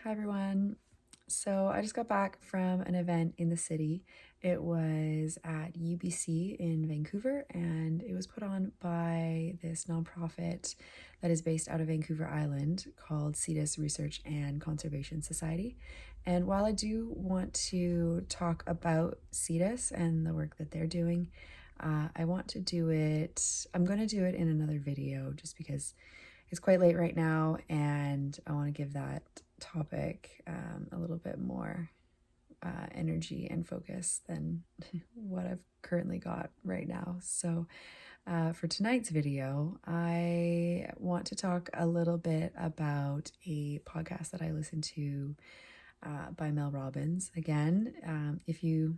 Hi everyone. So I just got back from an event in the city. It was at UBC in Vancouver and it was put on by this nonprofit that is based out of Vancouver Island called CETUS Research and Conservation Society. And while I do want to talk about CETUS and the work that they're doing, I want to do it, I'm going to do it in another video just because it's quite late right now and I want to give that topic a little bit more energy and focus than what I've currently got right now. So for tonight's video, I want to talk a little bit about a podcast that I listened to by Mel Robbins. Again, if you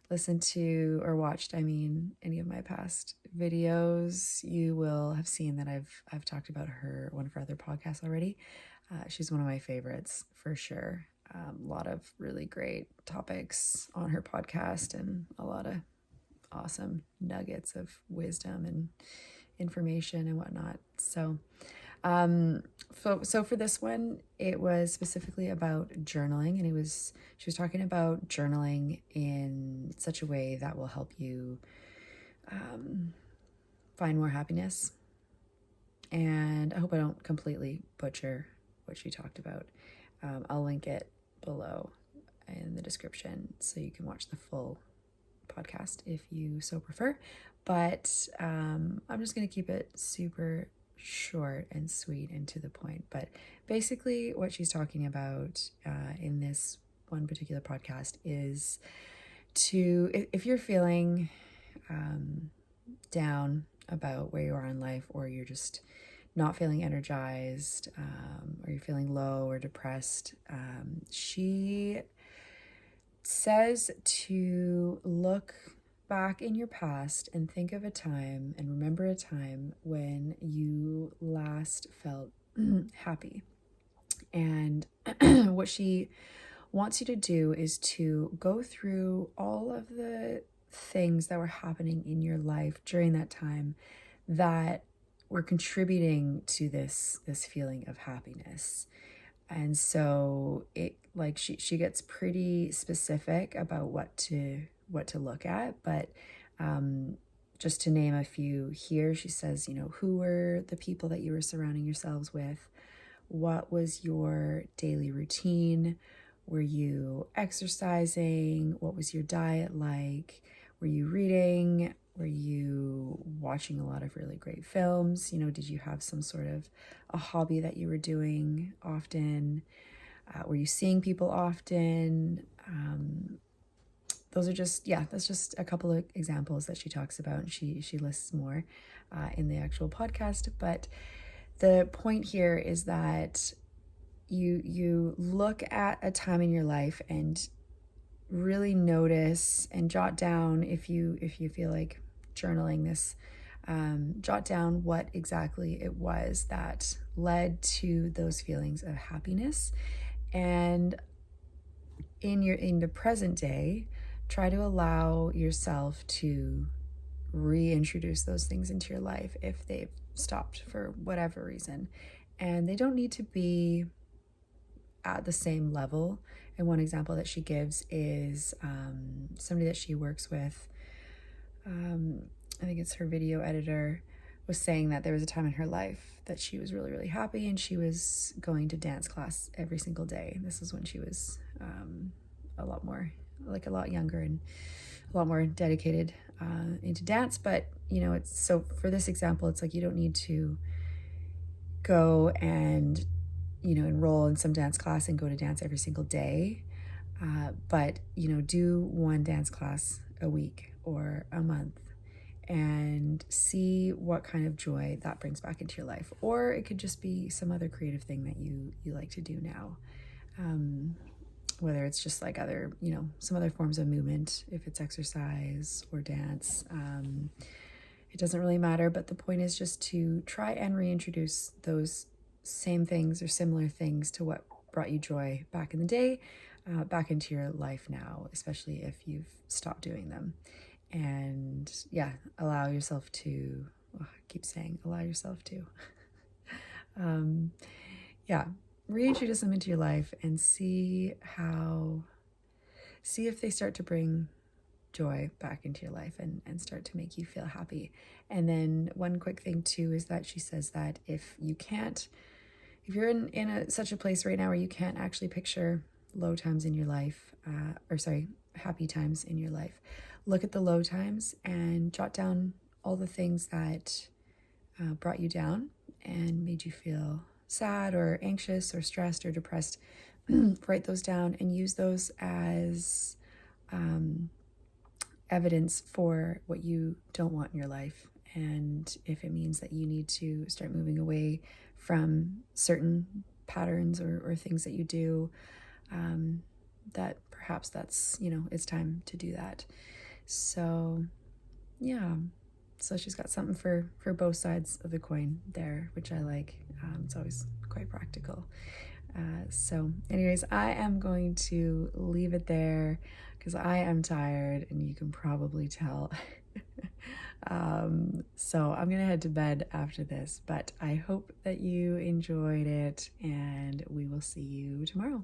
listened to or watched, any of my past videos, you will have seen that I've talked about one of her other podcasts already. She's one of my favorites for sure. A lot of really great topics on her podcast and a lot of awesome nuggets of wisdom and information and whatnot. So for this one, it was specifically about journaling, and she was talking about journaling in such a way that will help you find more happiness. And I hope I don't completely butcher what she talked about. I'll link it below in the description so you can watch the full podcast if you so prefer. But I'm just going to keep it super short and sweet and to the point. But basically what she's talking about in this one particular podcast is if you're feeling down about where you are in life, or you're just not feeling energized, or you're feeling low or depressed, she says to look back in your past and think of a time and remember a time when you last felt happy. And what she wants you to do is to go through all of the things that were happening in your life during that time that were contributing to this feeling of happiness. And so she gets pretty specific about what to look at, but just to name a few here, she says, who were the people that you were surrounding yourselves with? What was your daily routine? Were you exercising? What was your diet like? Were you reading? Were you watching a lot of really great films? Did you have some sort of a hobby that you were doing often? Were you seeing people often? That's just a couple of examples that she talks about, and she lists more in the actual podcast. But the point here is that you look at a time in your life and really notice and jot down, if you feel like journaling this, jot down what exactly it was that led to those feelings of happiness. And in the present day, try to allow yourself to reintroduce those things into your life if they've stopped for whatever reason. And they don't need to be at the same level. And one example that she gives is somebody that she works with, I think it's her video editor, was saying that there was a time in her life that she was really, really happy and she was going to dance class every single day. This was when she was a lot younger and a lot more dedicated into dance. But, so for this example, it's like you don't need to go and enroll in some dance class and go to dance every single day. But, do one dance class a week or a month and see what kind of joy that brings back into your life. Or it could just be some other creative thing that you like to do now. Whether it's just like some other forms of movement, if it's exercise or dance, it doesn't really matter. But the point is just to try and reintroduce those same things or similar things to what brought you joy back in the day, back into your life now, especially if you've stopped doing them. And allow yourself to, I keep saying allow yourself to, reintroduce them into your life and see if they start to bring joy back into your life and start to make you feel happy. And then one quick thing too is that she says that if you're in such a place right now where you can't actually picture low times in your life, happy times in your life, look at the low times and jot down all the things that brought you down and made you feel sad or anxious or stressed or depressed. Write those down and use those as evidence for what you don't want in your life. And if it means that you need to start moving away from certain patterns or things that you do, that perhaps that's, it's time to do that. So yeah, so she's got something for both sides of the coin there, which I like. It's always quite practical. So anyways, I am going to leave it there because I am tired and you can probably tell. So I'm gonna head to bed after this, but I hope that you enjoyed it and we will see you tomorrow.